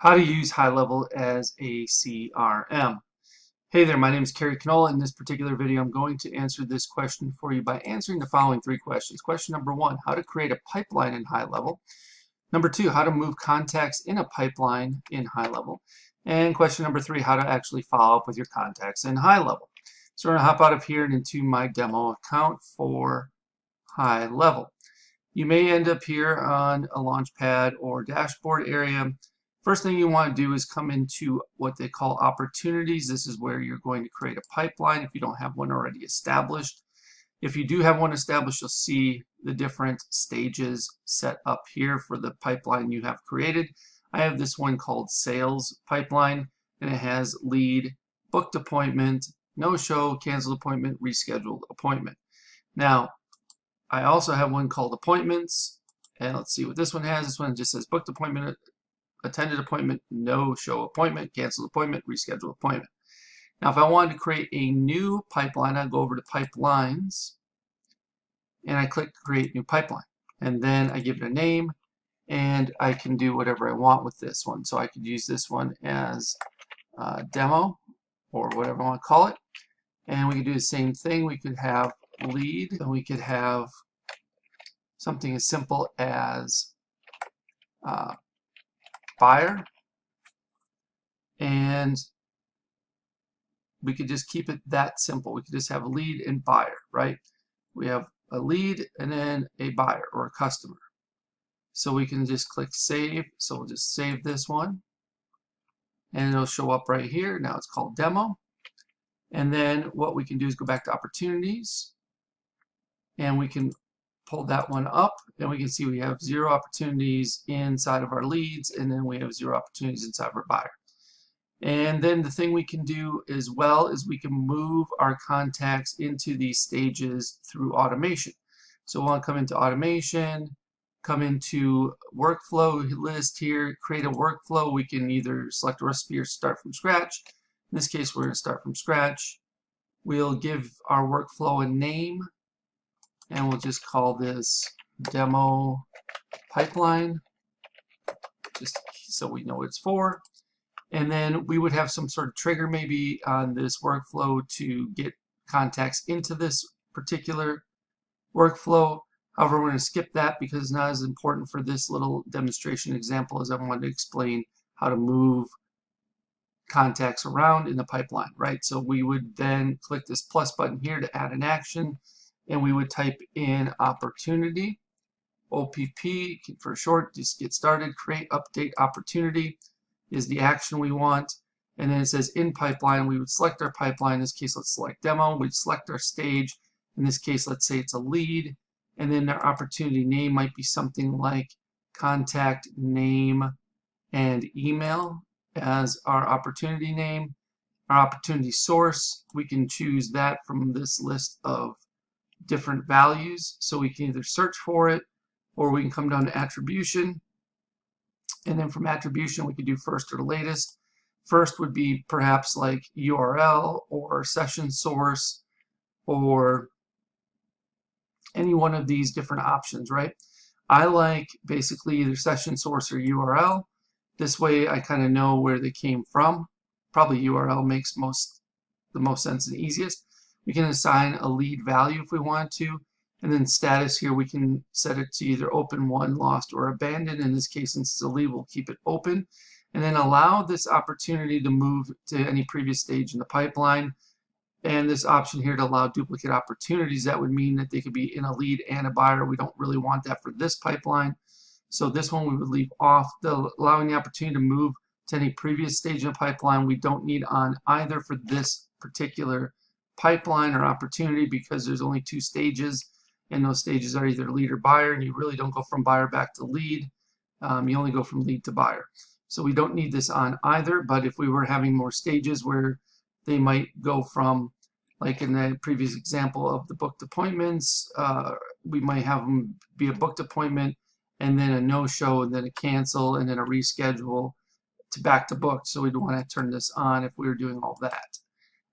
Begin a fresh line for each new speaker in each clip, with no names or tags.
How to use HighLevel as a CRM. Hey there, my name is Kerry. Knoll. In this particular video, I'm going to answer this question for you by answering the following three questions. Question number one, how to create a pipeline in HighLevel. Number two, how to move contacts in a pipeline in HighLevel. And question number three, how to actually follow up with your contacts in HighLevel. So we're going to hop out of here and into my demo account for HighLevel. You may end up here on a launchpad or dashboard area. First thing you want to do is come into what they call opportunities. This is where you're going to create a pipeline if you don't have one already established. If you do have one established, you'll see the different stages set up here for the pipeline you have created. I have this one called sales pipeline, and it has lead, booked appointment, no-show, canceled appointment, rescheduled appointment. Now, I also have one called appointments, and let's see what this one has. This one just says booked appointment, attended appointment, no-show appointment, canceled appointment, rescheduled appointment. Now, if I wanted to create a new pipeline, I'd go over to Pipelines, and I click Create New Pipeline. And then I give it a name, and I can do whatever I want with this one. So I could use this one as demo, or whatever I want to call it. And we could do the same thing. We could have lead, and we could have something as simple as buyer, and we could just keep it that simple. We could just have a lead and buyer, right? We have a lead and then a buyer or a customer. So we can just click save. So we'll just save this one, and it'll show up right here. Now it's called demo. And then what we can do is go back to opportunities, and we can pull that one up, and we can see we have 0 opportunities inside of our leads, and then we have 0 opportunities inside of our buyer. And then the thing we can do as well is we can move our contacts into these stages through automation. So we'll want to come into automation, come into workflow list here, create a workflow. We can either select a recipe or start from scratch. In this case, we're going to start from scratch. We'll give our workflow a name, and we'll just call this demo pipeline, just so we know what it's for. And then we would have some sort of trigger maybe on this workflow to get contacts into this particular workflow. However, we're going to skip that because it's not as important for this little demonstration example, as I wanted to explain how to move contacts around in the pipeline, right? So we would then click this plus button here to add an action, and we would type in opportunity, OPP for short, just get started. Create update opportunity is the action we want. And then it says in pipeline, we would select our pipeline. In this case, let's select demo. We'd select our stage. In this case, let's say it's a lead. And then our opportunity name might be something like contact name and email as our opportunity name. Our opportunity source, we can choose that from this list of different values. So we can either search for it, or we can come down to attribution, and then from attribution we could do first or latest. First would be perhaps like URL or session source or any one of these different options, right? I like basically either session source or URL. This way I kind of know where they came from. Probably URL makes the most sense and easiest. We can assign a lead value if we want to, and then status here we can set it to either open, won, lost, or abandoned. In this case, since it's a lead, we'll keep it open, and then allow this opportunity to move to any previous stage in the pipeline. And this option here to allow duplicate opportunities, that would mean that they could be in a lead and a buyer. We don't really want that for this pipeline, so this one we would leave off. Allowing the opportunity to move to any previous stage in the pipeline, we don't need on either for this particular pipeline or opportunity, because there's only 2 stages, and those stages are either lead or buyer, and you really don't go from buyer back to lead. You only go from lead to buyer. So we don't need this on either, but if we were having more stages where they might go from, like in the previous example of the booked appointments, we might have them be a booked appointment and then a no-show and then a cancel and then a reschedule to back to booked. So we'd want to turn this on if we were doing all that.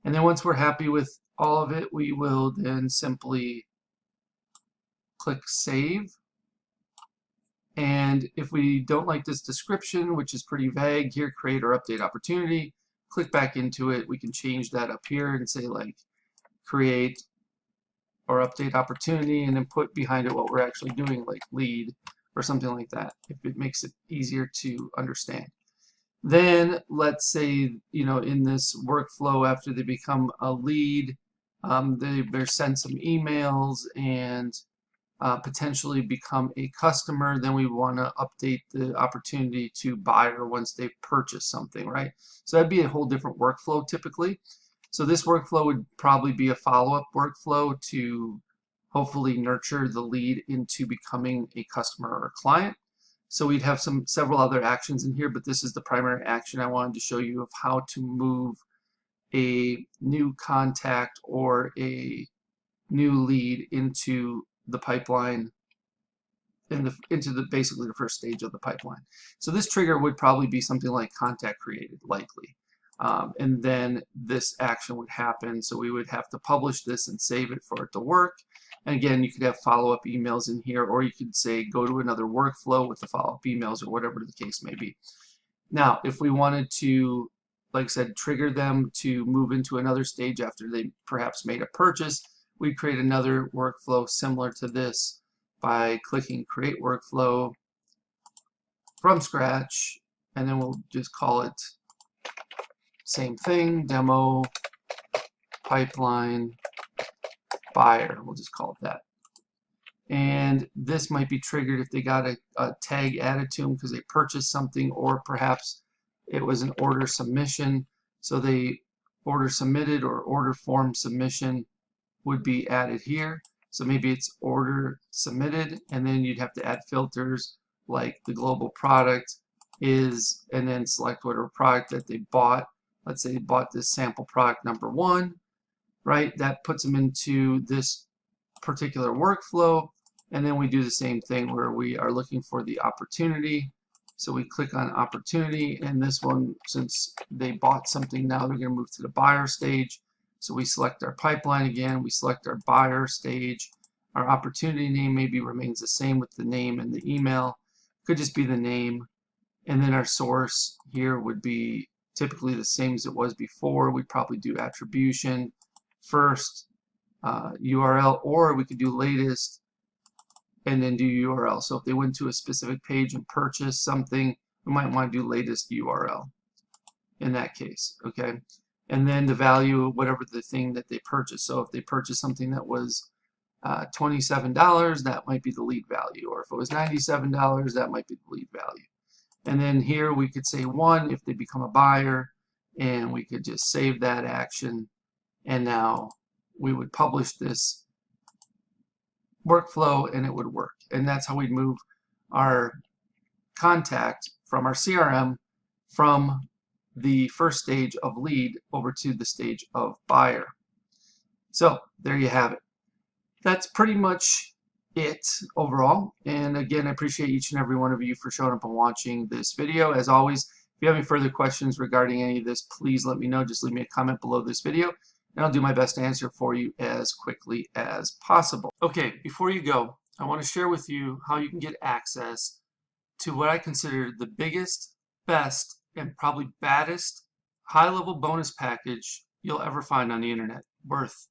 And then once we're happy with all of it, we will then simply click save. And if we don't like this description, which is pretty vague here, create or update opportunity, click back into it. We can change that up here and say like create or update opportunity, and then put behind it what we're actually doing, like lead or something like that, if it makes it easier to understand. Then let's say, in this workflow, after they become a lead, they're sent some emails and potentially become a customer. Then we want to update the opportunity to buyer once they've purchased something, right? So that'd be a whole different workflow typically. So this workflow would probably be a follow-up workflow to hopefully nurture the lead into becoming a customer or a client. So we'd have several other actions in here, but this is the primary action I wanted to show you of how to move a new contact or a new lead into the pipeline, into basically the first stage of the pipeline. So this trigger would probably be something like contact created, likely. And then this action would happen. So we would have to publish this and save it for it to work. And again, you could have follow-up emails in here, or you could say go to another workflow with the follow-up emails, or whatever the case may be. Now, if we wanted to, like I said, trigger them to move into another stage after they perhaps made a purchase, we'd create another workflow similar to this by clicking create workflow from scratch, and then we'll just call it same thing, demo pipeline buyer. We'll just call it that. And this might be triggered if they got a tag added to them because they purchased something, or perhaps it was an order submission. So they order submitted, or order form submission would be added here. So maybe it's order submitted, and then you'd have to add filters like the global product is, and then select whatever product that they bought. Let's say they bought this sample product number 1, right? That puts them into this particular workflow. And then we do the same thing where we are looking for the opportunity. So we click on opportunity, and this one, since they bought something, now they're going to move to the buyer stage. So we select our pipeline again, we select our buyer stage. Our opportunity name maybe remains the same with the name and the email. Could just be the name. And then our source here would be typically the same as it was before. We'd probably do attribution first, URL, or we could do latest and then do URL. So if they went to a specific page and purchased something, we might want to do latest URL in that case, okay? And then the value of whatever the thing that they purchased. So if they purchased something that was $27, that might be the lead value. Or if it was $97, that might be the lead value. And then here we could say 1 if they become a buyer, and we could just save that action. And now we would publish this workflow and it would work. And that's how we'd move our contact from our CRM from the first stage of lead over to the stage of buyer. So there you have it. That's pretty much it overall. And again, I appreciate each and every one of you for showing up and watching this video. As always, if you have any further questions regarding any of this, please let me know. Just leave me a comment below this video, and I'll do my best to answer for you as quickly as possible. Okay, before you go, I want to share with you how you can get access to what I consider the biggest, best, and probably baddest high-level bonus package you'll ever find on the internet, worth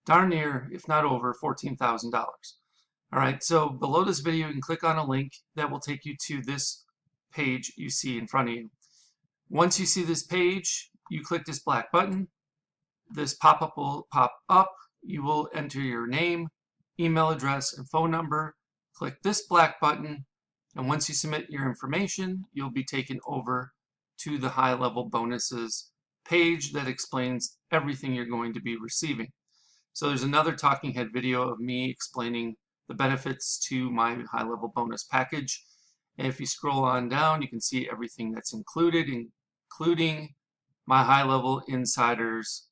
darn near, if not over, $14,000. All right, so below this video, you can click on a link that will take you to this page you see in front of you. Once you see this page, you click this black button. This pop-up will pop up. You will enter your name, email address, and phone number. Click this black button, and once you submit your information, you'll be taken over to the high-level bonuses page that explains everything you're going to be receiving. So there's another talking head video of me explaining the benefits to my high-level bonus package. And if you scroll on down, you can see everything that's included, including my high-level insiders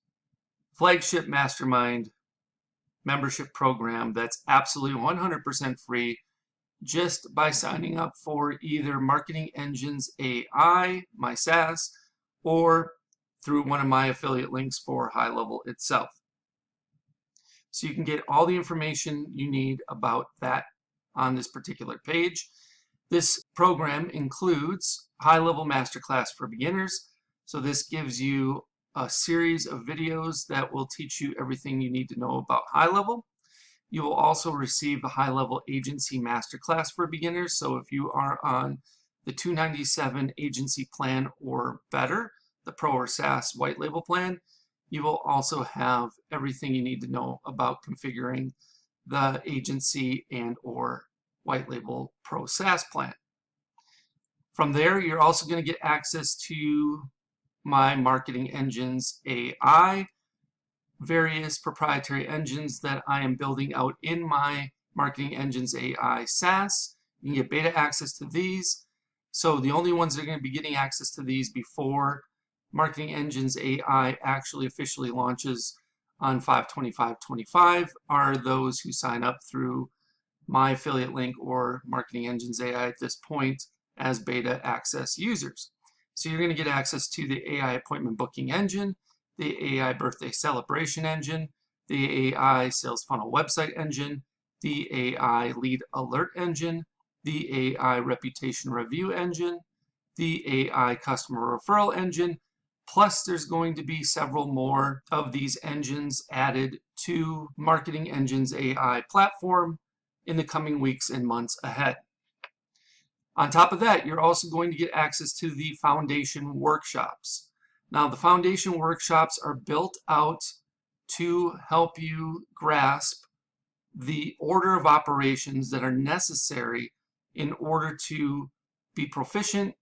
flagship mastermind membership program that's absolutely 100% free just by signing up for either Marketing Engines A.I, my SaaS, or through one of my affiliate links for HighLevel itself. So you can get all the information you need about that on this particular page. This program includes HighLevel Masterclass for Beginners. So this gives you a series of videos that will teach you everything you need to know about HighLevel. You will also receive the HighLevel Agency Masterclass for Beginners. So if you are on the $297 agency plan or better, the Pro or SaaS white label plan, you will also have everything you need to know about configuring the agency and or white label Pro SaaS plan. From there, you're also going to get access to my Marketing Engines AI, various proprietary engines that I am building out in my Marketing Engines AI SaaS. You can get beta access to these. So the only ones that are going to be getting access to these before Marketing Engines AI actually officially launches on 5/25/25 are those who sign up through my affiliate link or Marketing Engines AI at this point as beta access users. So you're going to get access to the AI appointment booking engine, the AI birthday celebration engine, the AI sales funnel website engine, the AI lead alert engine, the AI reputation review engine, the AI customer referral engine, plus there's going to be several more of these engines added to Marketing Engines AI platform in the coming weeks and months ahead. On top of that, you're also going to get access to the foundation workshops. Now, the foundation workshops are built out to help you grasp the order of operations that are necessary in order to be proficient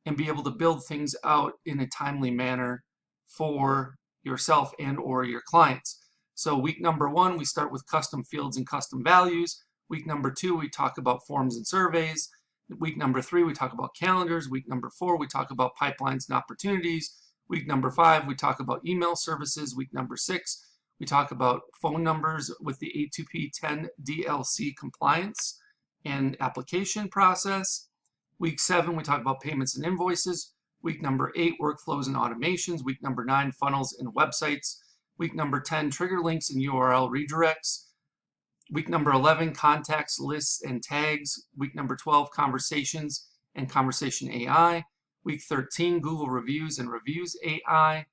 and be able to build things out in a timely manner for yourself and or your clients. So week number 1, we start with custom fields and custom values. Week number 2, we talk about forms and surveys. Week number 3, we talk about calendars. Week number 4, we talk about pipelines and opportunities. Week number 5, we talk about email services. Week number 6, we talk about phone numbers with the A2P 10 DLC compliance and application process. Week 7, we talk about payments and invoices. Week number 8, workflows and automations. Week number 9, funnels and websites. Week number 10, trigger links and URL redirects. Week number 11, contacts, lists, and tags. Week number 12, conversations and conversation AI. Week 13, Google reviews and reviews AI.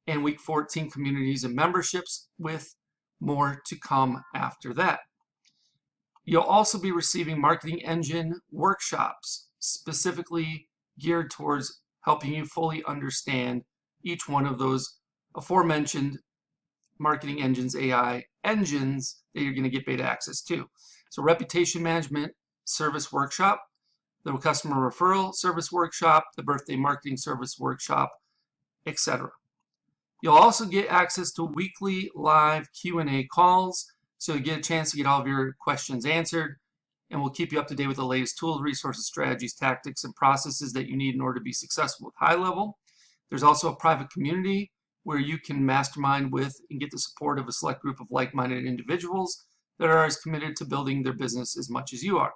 And week 14, communities and memberships, with more to come after that. You'll also be receiving marketing engine workshops specifically geared towards helping you fully understand each one of those aforementioned Marketing Engines AI engines that you're going to get beta access to. So reputation management service workshop, the customer referral service workshop, the birthday marketing service workshop, etc. You'll also get access to weekly live Q&A calls, so you get a chance to get all of your questions answered, and we'll keep you up to date with the latest tools, resources, strategies, tactics, and processes that you need in order to be successful with HighLevel. There's also a private community where you can mastermind with and get the support of a select group of like-minded individuals that are as committed to building their business as much as you are.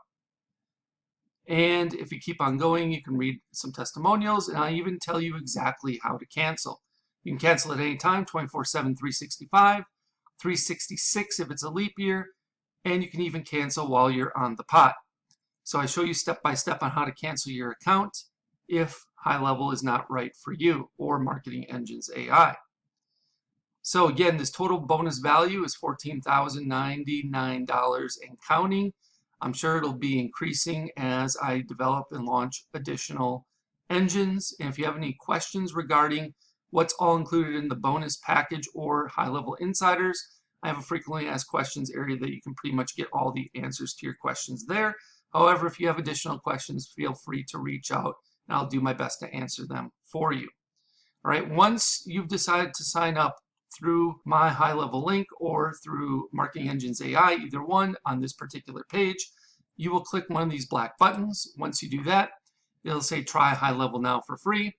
And if you keep on going, you can read some testimonials, and I'll even tell you exactly how to cancel. You can cancel at any time, 24/7, 365, 366 if it's a leap year, and you can even cancel while you're on the pot. So I show you step by step on how to cancel your account if HighLevel is not right for you, or Marketing Engines AI. So again, this total bonus value is $14,099 and counting. I'm sure it'll be increasing as I develop and launch additional engines. And if you have any questions regarding what's all included in the bonus package or HighLevel Insiders, I have a frequently asked questions area that you can pretty much get all the answers to your questions there. However, if you have additional questions, feel free to reach out and I'll do my best to answer them for you. All right, once you've decided to sign up through my HighLevel link or through Marketing Engines AI, either one on this particular page, you will click one of these black buttons. Once you do that, it'll say try HighLevel now for free,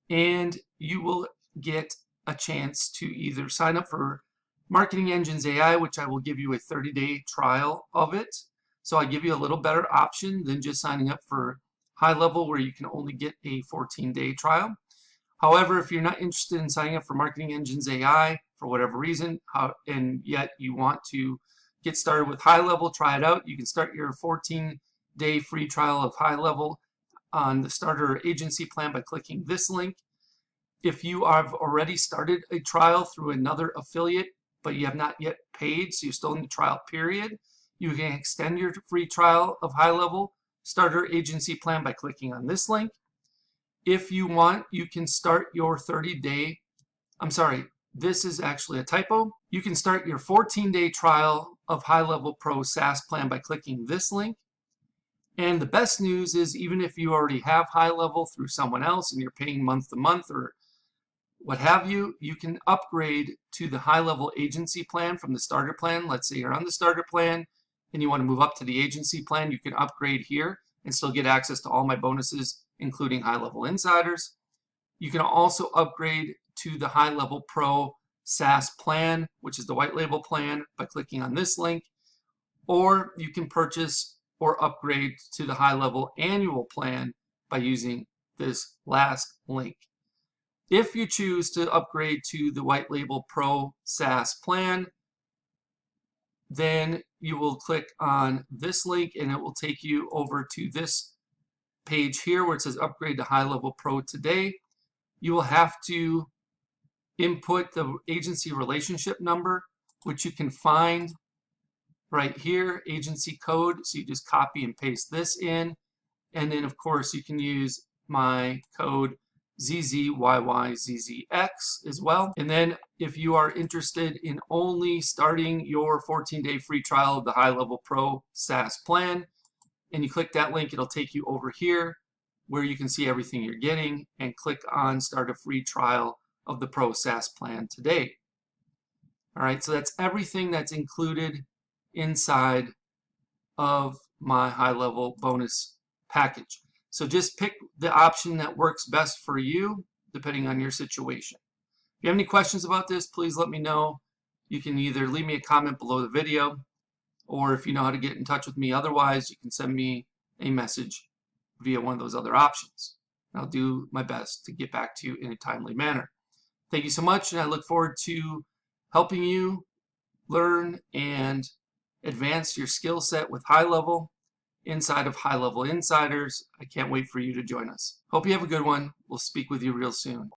and you will get a chance to either sign up for Marketing Engines AI, which I will give you a 30-day trial of it. So I give you a little better option than just signing up for HighLevel, where you can only get a 14-day trial. However, if you're not interested in signing up for Marketing Engines AI for whatever reason, and yet you want to get started with HighLevel, try it out, you can start your 14 14-day free trial of HighLevel on the starter agency plan by clicking this link. If you have already started a trial through another affiliate, but you have not yet paid, so you're still in the trial period, you can extend your free trial of HighLevel starter agency plan by clicking on this link. If you want, you can start your 30-day, I'm sorry, this is actually a typo. You can start your 14-day trial of HighLevel Pro SaaS plan by clicking this link. And the best news is, even if you already have HighLevel through someone else and you're paying month to month or what have you, you can upgrade to the HighLevel agency plan from the starter plan. Let's say you're on the starter plan and you want to move up to the agency plan, you can upgrade here and still get access to all my bonuses, including HighLevel Insiders. You can also upgrade to the HighLevel Pro SaaS plan, which is the white label plan, by clicking on this link. Or you can purchase or upgrade to the HighLevel annual plan by using this last link. If you choose to upgrade to the white label Pro SaaS plan, then you will click on this link and it will take you over to this page here where it says upgrade to HighLevel Pro today. You will have to input the agency relationship number, which you can find right here, agency code. So you just copy and paste this in. And then of course you can use my code ZZYYZZX as well. And then if you are interested in only starting your 14-day free trial of the HighLevel Pro SaaS plan, and you click that link, it'll take you over here where you can see everything you're getting and click on start a free trial of the Pro SaaS plan today. All right, so that's everything that's included inside of my HighLevel bonus package. So just pick the option that works best for you, depending on your situation. If you have any questions about this, please let me know. You can either leave me a comment below the video, or if you know how to get in touch with me otherwise, you can send me a message via one of those other options. I'll do my best to get back to you in a timely manner. Thank you so much, and I look forward to helping you learn and advance your skill set with HighLevel inside of HighLevel Insiders. I can't wait for you to join us. Hope you have a good one. We'll speak with you real soon.